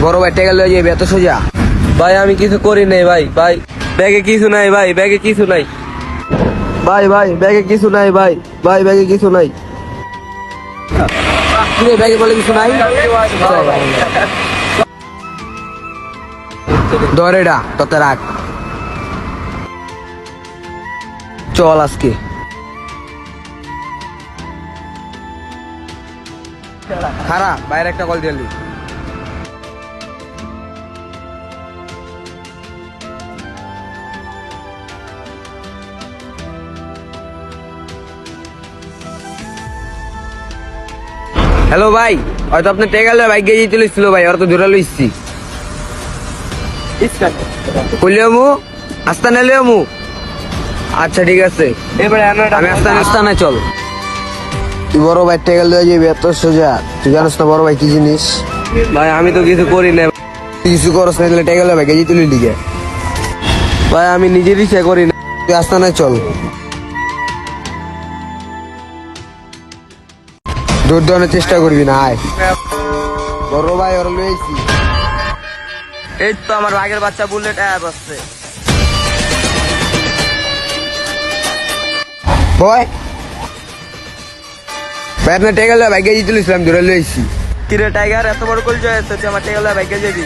বড় ভাই টেকা লয়ে যাবে এত সোজা? ভাই আমি কিছু করি নাই ভাই, ভাই ব্যাগে কিছু নাই ভাই, ব্যাগে কিছু নাই ভাই, ভাই ব্যাগে কিছু নাই ভাই, ভাই ব্যাগে কিছু নাই। কিরে ব্যাগে বলে কিছু নাই? ধর এটা তোতে রাখ, চল আজকে। খারাপ বাইরে একটা কল দিলি। হ্যালো ভাই, হয়তো আপনি টেকালে বাইক গিয়ে চলেছিল ভাই, ওরা তো ধরে লইছি। কইলিয়ামু আস্তানা লিয়ামু। আচ্ছা ঠিক আছে, আমি আস্তানা চল। তুই বড় ভাই টেকা লয়ে যাবি এত সোজা? তুই জানিস না বড় ভাই কি জিনিস? ভাই আমি তো কিছু করি না তুই কিছু করস না, টেকা লয়ে ভাই গিয়ে তুলি দিকে। ভাই, আমি নিজের ইচ্ছা করি না। তুই আস্তানায় চল, দূর দৌড়ানোর চেষ্টা করবি না। আয় বড় ভাই ওরা লইছি। এই তো আমার আগের বাচ্চা বুলেট অ্যাপ আসছে। ভাই ভাই আপনার টেকা লয়ে ভাই গিয়ে তুলিছিলাম, ধরে লইছি। কিরে টাইগার, এত বড় কল জয় তুই আমার টেগলা বাইকে যাবি?